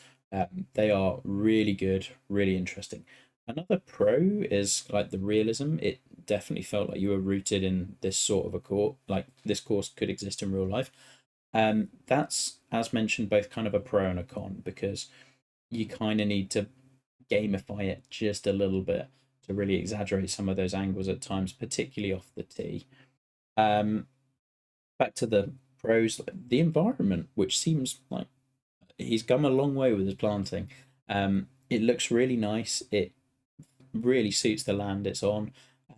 They are really good, really interesting. Another pro is like the realism. It definitely felt like you were rooted in this sort of a course, like this course could exist in real life. That's, as mentioned, both kind of a pro and a con, because you kind of need to gamify it just a little bit to really exaggerate some of those angles at times, particularly off the tee. Back to the pros, the environment, which seems like he's come a long way with his planting. It looks really nice. It really suits the land it's on.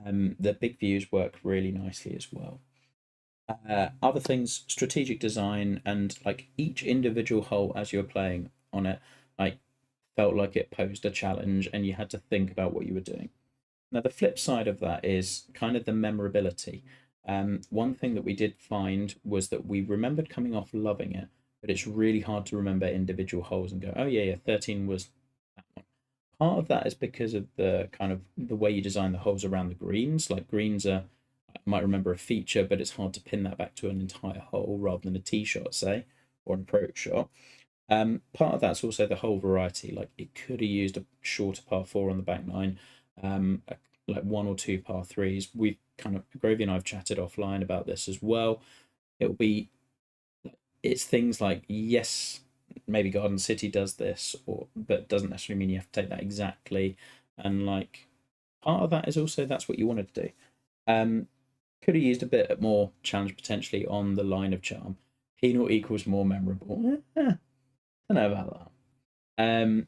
The big views work really nicely as well. Other things, strategic design, and like each individual hole as you're playing on it, like felt like it posed a challenge and you had to think about what you were doing. Now, the flip side of that is kind of the memorability. One thing that we did find was that we remembered coming off loving it, but it's really hard to remember individual holes and go, oh yeah, 13 was that one. Part of that is because of the kind of the way you design the holes around the greens. Like greens are, I might remember a feature, but it's hard to pin that back to an entire hole rather than a tee shot, say, or an approach shot. Part of that's also the hole variety. Like it could have used a shorter par four on the back nine, like one or two par threes. We've kind of Grovey and I've chatted offline about this as well. It'll be it's things like yes, maybe Garden City does this, or but doesn't necessarily mean you have to take that exactly. And like part of that is also that's what you wanted to do. Could have used a bit more challenge potentially on the line of charm. Penal equals more memorable. I don't know about that. And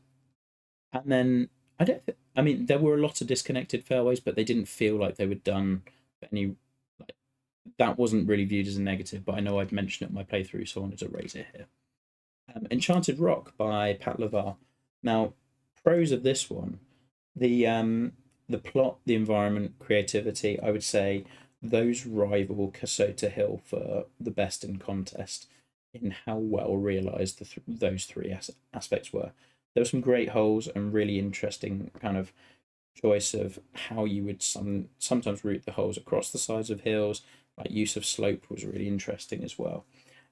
then I don't. I mean, there were a lot of disconnected fairways, but they didn't feel like they were done any. Like, that wasn't really viewed as a negative, but I know I've mentioned it in my playthrough, so I wanted to raise it here. Enchanted Rock by Pat Lavar. Now, pros of this one, the plot, the environment, creativity. I would say those rival Casota Hill for the best in contest in how well realized those three aspects were. There were some great holes and really interesting kind of choice of how you would sometimes route the holes across the sides of hills. Like use of slope was really interesting as well.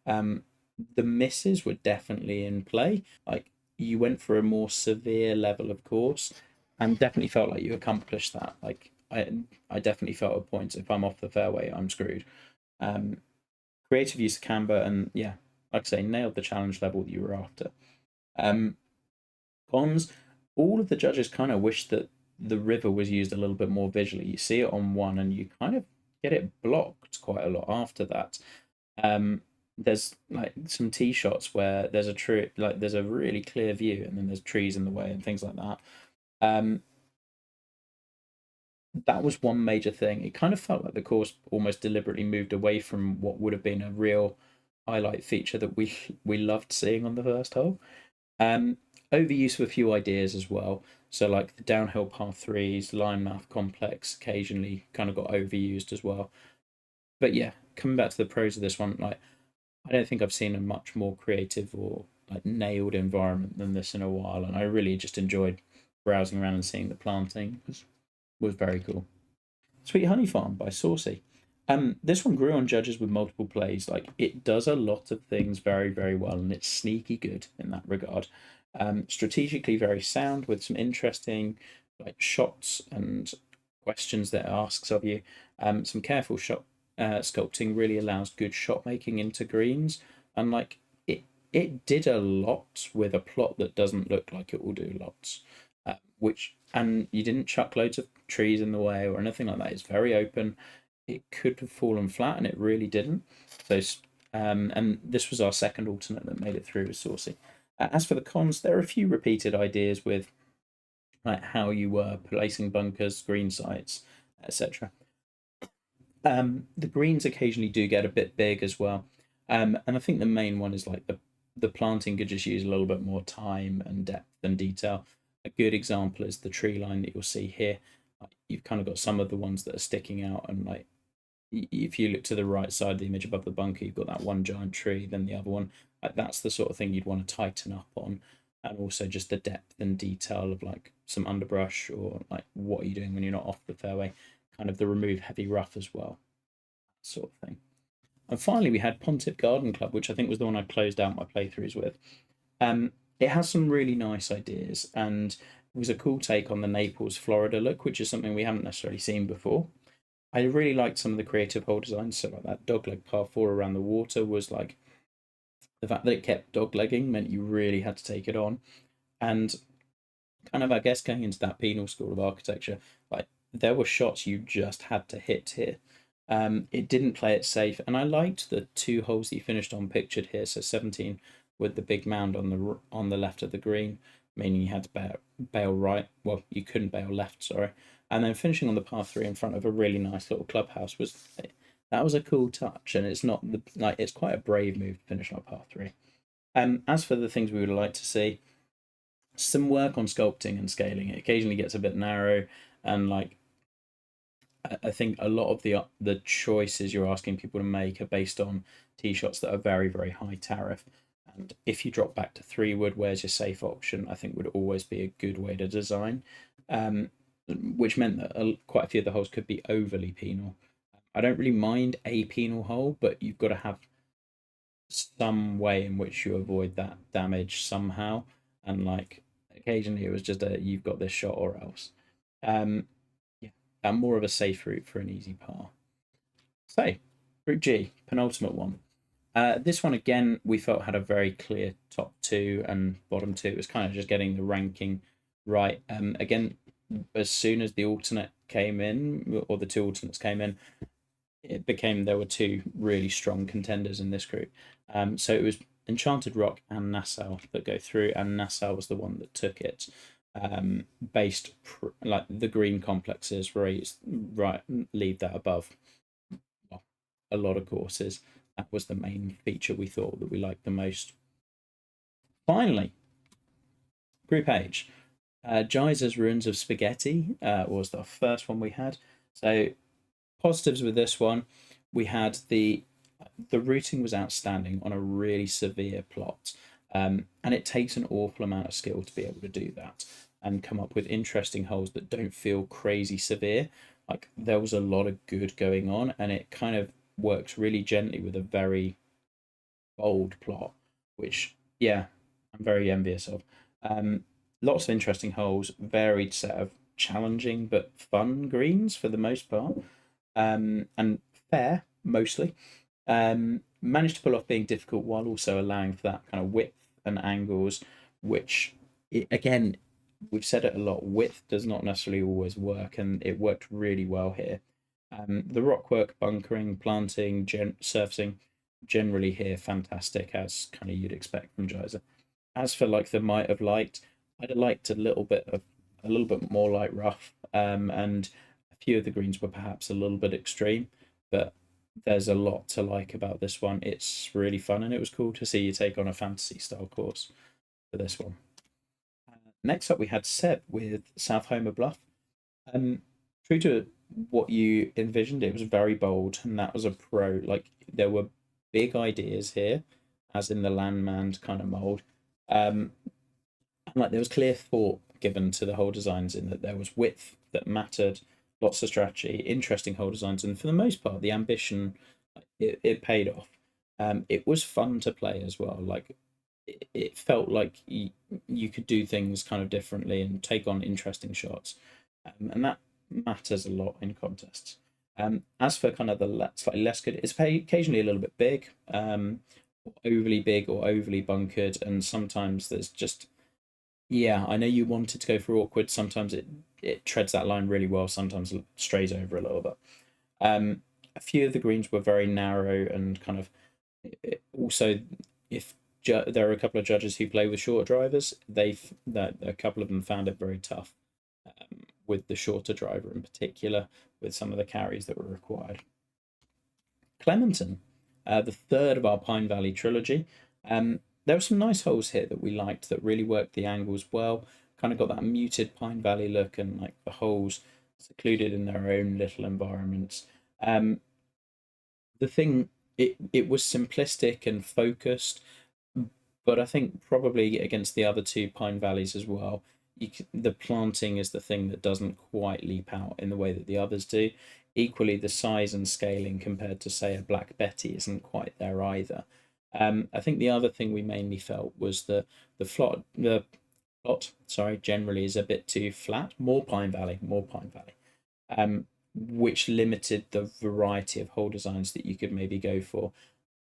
The misses were definitely in play. Like you went for a more severe level of course, and definitely felt like you accomplished that. Like I definitely felt at points if I'm off the fairway, I'm screwed. Creative use of camber and yeah, like I say, nailed the challenge level that you were after. Cons, all of the judges kind of wish that the river was used a little bit more visually. You see it on one, and you kind of get it blocked quite a lot after that. There's like some tee shots where there's a tree, like there's a really clear view, and then there's trees in the way and things like that. That was one major thing. It kind of felt like the course almost deliberately moved away from what would have been a real highlight feature that we loved seeing on the first hole. Overuse of a few ideas as well. So like the downhill par threes, line mouth complex occasionally kind of got overused as well. But yeah, coming back to the pros of this one, like I don't think I've seen a much more creative or like nailed environment than this in a while, and I really just enjoyed browsing around and seeing the planting. It was very cool. Sweet Honey Farm by Saucy. This one grew on judges with multiple plays. Like it does a lot of things very, very well, and it's sneaky good in that regard. Strategically very sound with some interesting like shots and questions that it asks of you. Some careful shot sculpting really allows good shot making into greens, and like it did a lot with a plot that doesn't look like it will do lots. Which and you didn't chuck loads of trees in the way or anything like that. It's very open. It could have fallen flat, and it really didn't. So, and this was our second alternate that made it through with Saucy. As for the cons, there are a few repeated ideas with like how you were placing bunkers, green sites, etc. The greens occasionally do get a bit big as well, and I think the main one is like the planting could just use a little bit more time and depth and detail. A good example is the tree line that you'll see here. Like, you've kind of got some of the ones that are sticking out, and like if you look to the right side of the image above the bunker, you've got that one giant tree, then the other one. Like that's the sort of thing you'd want to tighten up on, and also just the depth and detail of like some underbrush or like what are you doing when you're not off the fairway, kind of the remove heavy rough as well, sort of thing. And finally, we had Pontip Garden Club, which I think was the one I closed out my playthroughs with. It has some really nice ideas, and it was a cool take on the Naples, Florida look, which is something we haven't necessarily seen before. I really liked some of the creative hole designs, so like that dogleg par four around the water was like the fact that it kept doglegging meant you really had to take it on, and kind of I guess going into that penal school of architecture, like there were shots you just had to hit here. It didn't play it safe, and I liked the two holes that you finished on pictured here. So 17 with the big mound on the left of the green, meaning you had to bail right. Well, you couldn't bail left, sorry. And then finishing on the par three in front of a really nice little clubhouse was a cool touch, and it's not it's quite a brave move to finish on a par three. As for the things we would like to see, some work on sculpting and scaling. It occasionally gets a bit narrow, and like I think a lot of the choices you're asking people to make are based on tee shots that are very, very high tariff, And if you drop back to 3 wood, where's your safe option, I think would always be a good way to design. Which meant that quite a few of the holes could be overly penal. I don't really mind a penal hole, but you've got to have some way in which you avoid that damage somehow. And like occasionally it was just you've got this shot or else. Yeah, and more of a safe route for an easy par. So, Group G, penultimate one. This one again we felt had a very clear top 2 and bottom 2. It was kind of just getting the ranking right. Again, as soon as the alternate came in, or the 2 alternates came in, it became there were 2 really strong contenders in this group. So it was Enchanted Rock and Nassau that go through, and Nassau was the one that took it. Based like the green complexes, right, leave that above a lot of courses. That was the main feature we thought that we liked the most. Finally, Group H. Geyser's Ruins of Spaghetti was the first one we had. So positives with this one, we had the routing was outstanding on a really severe plot, and it takes an awful amount of skill to be able to do that and come up with interesting holes that don't feel crazy severe. Like there was a lot of good going on, and it kind of works really gently with a very bold plot, which I'm very envious of. Lots of interesting holes, varied set of challenging but fun greens for the most part, and fair mostly. Managed to pull off being difficult while also allowing for that kind of width and angles, which again, we've said it a lot, width does not necessarily always work, and it worked really well here. The rock work, bunkering, planting, surfacing, generally here fantastic, as kind of you'd expect from Geyser. As for like the Might of Light, I'd have liked a little bit more light rough, and a few of the greens were perhaps a little bit extreme, but there's a lot to like about this one. It's really fun, and it was cool to see you take on a fantasy style course for this one. Next up, we had Seb with South Homer Bluff. True to what you envisioned, it was very bold, and that was a pro. Like there were big ideas here, as in the landman kind of mold. And like there was clear thought given to the hole designs in that there was width that mattered, lots of strategy, interesting hole designs, and for the most part, the ambition it paid off. It was fun to play as well. Like it felt like you could do things kind of differently and take on interesting shots, and that matters a lot in contests. As for kind of the slightly less good, it's occasionally a little bit big, overly big or overly bunkered, and sometimes there's just I know you wanted to go for awkward. Sometimes it treads that line really well. Sometimes it strays over a little bit. A few of the greens were very narrow and kind of also if there are a couple of judges who play with short drivers, a couple of them found it very tough with the shorter driver in particular, with some of the carries that were required. Clementon, the third of our Pine Valley trilogy. There were some nice holes here that we liked that really worked the angles well. Kind of got that muted Pine Valley look, and like the holes secluded in their own little environments. The thing, it was simplistic and focused, but I think probably against the other 2 Pine Valleys as well, the planting is the thing that doesn't quite leap out in the way that the others do. Equally, the size and scaling compared to, say, a Black Betty isn't quite there either. I think the other thing we mainly felt was the plot generally is a bit too flat. More Pine Valley, which limited the variety of hole designs that you could maybe go for.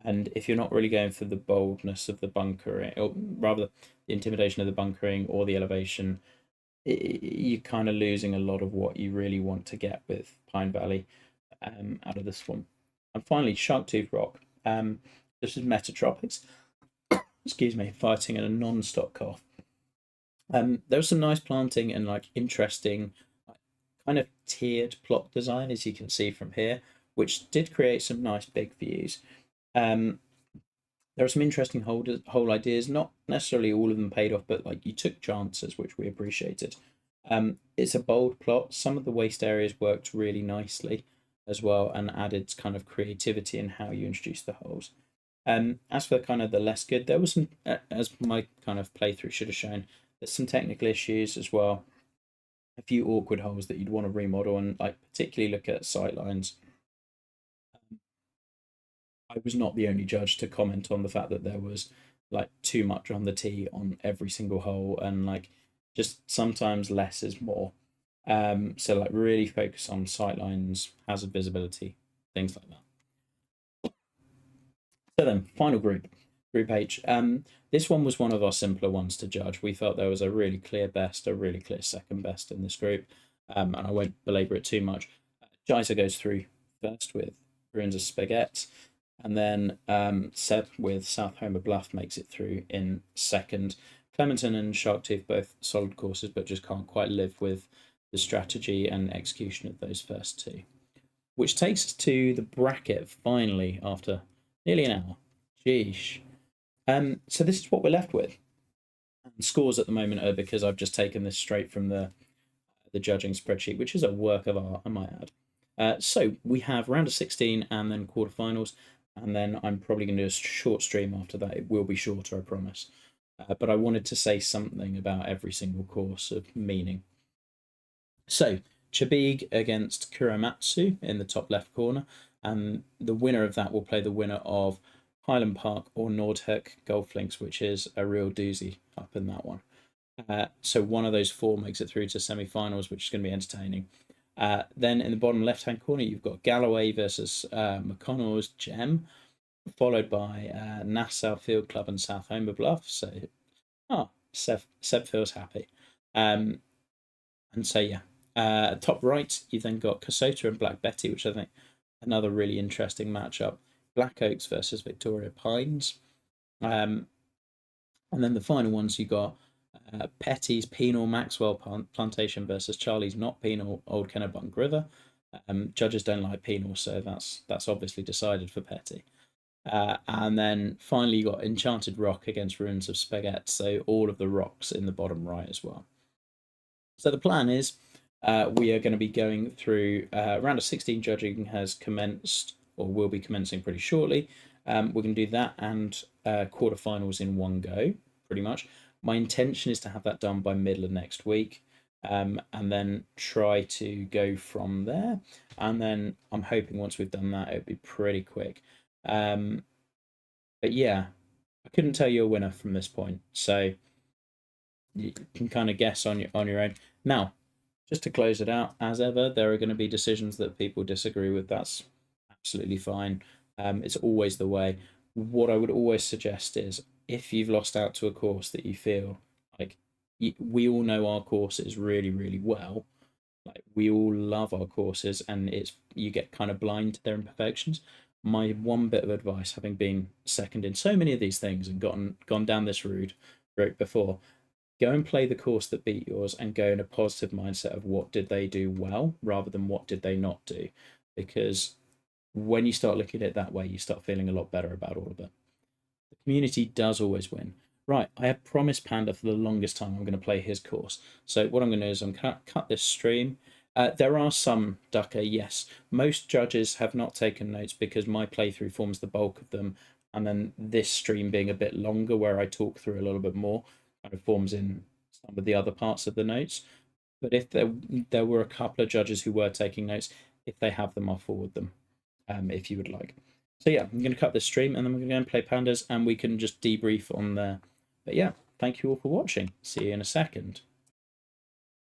And if you're not really going for the boldness of the bunkering, or rather the intimidation of the bunkering or the elevation, you're kind of losing a lot of what you really want to get with Pine Valley out of this one. And finally, Sharktooth Rock. This is Metatropics. Excuse me, fighting in a non-stop cough. There was some nice planting and like interesting kind of tiered plot design, as you can see from here, which did create some nice big views. There are some interesting whole ideas, not necessarily all of them paid off, but like you took chances, which we appreciated. It's a bold plot. Some of the waste areas worked really nicely as well and added kind of creativity in how you introduce the holes. As for kind of the less good, there was some, as my kind of playthrough should have shown, there's some technical issues as well. A few awkward holes that you'd want to remodel, and like particularly look at sightlines. I was not the only judge to comment on the fact that there was like too much on the tee on every single hole, and like just sometimes less is more. So like really focus on sightlines, hazard visibility, things like that. So then, final group, Group H. This one was one of our simpler ones to judge. We felt there was a really clear best, a really clear second best in this group, and I won't belabor it too much. Geyser goes through first with Ruins of Spaghetti, and then Seb with South Homer Bluff makes it through in second. Clementon and Sharktooth both solid courses, but just can't quite live with the strategy and execution of those first two. Which takes us to the bracket finally after nearly an hour. Sheesh. So this is what we're left with. And scores at the moment are because I've just taken this straight from the judging spreadsheet, which is a work of art, I might add. So we have round of 16 and then quarterfinals, and then I'm probably going to do a short stream after that. It will be shorter, I promise. But I wanted to say something about every single course of meaning. So Chibig against Kuromatsu in the top left corner, and the winner of that will play the winner of Highland Park or Nordhoek Golf Links, which is a real doozy up in that one. So one of those four makes it through to semi-finals, which is going to be entertaining. Then in the bottom left-hand corner, you've got Galloway versus McConnell's Gem, followed by Nassau Field Club and South Homer Bluff. So, Seb feels happy. And so, yeah. Top right, you've then got Kasota and Black Betty, which I think another really interesting matchup. Black Oaks versus Victoria Pines. And then the final ones, you got Petty's Penal Maxwell Plantation versus Charlie's Not Penal Old Kennebunk River. Judges don't like penal, so that's obviously decided for Petty. And then finally, you got Enchanted Rock against Ruins of Spaghetti, so all of the rocks in the bottom right as well. So the plan is we are going to be going through round of 16 judging has commenced, or will be commencing pretty shortly. We're going to do that and quarterfinals in one go, pretty much. My intention is to have that done by middle of next week, and then try to go from there. And then I'm hoping once we've done that, it'll be pretty quick. But yeah, I couldn't tell you a winner from this point, so you can kind of guess on your own. Now, just to close it out, as ever, there are going to be decisions that people disagree with. That's absolutely fine. It's always the way. What I would always suggest is if you've lost out to a course that you feel like we all know our courses really, really well. Like we all love our courses, and you get kind of blind to their imperfections. My one bit of advice, having been second in so many of these things and gone down this route before, go and play the course that beat yours and go in a positive mindset of what did they do well rather than what did they not do. Because when you start looking at it that way, you start feeling a lot better about all of it. The community does always win. Right, I have promised Panda for the longest time I'm going to play his course. So what I'm going to do is I'm going to cut this stream. There are some, Ducker, yes. Most judges have not taken notes because my playthrough forms the bulk of them. And then this stream being a bit longer where I talk through a little bit more kind of forms in some of the other parts of the notes. But if there were a couple of judges who were taking notes, if they have them, I'll forward them if you would like. So yeah, I'm going to cut this stream and then we're going to go and play Pandas and we can just debrief on there. But yeah, thank you all for watching. See you in a second.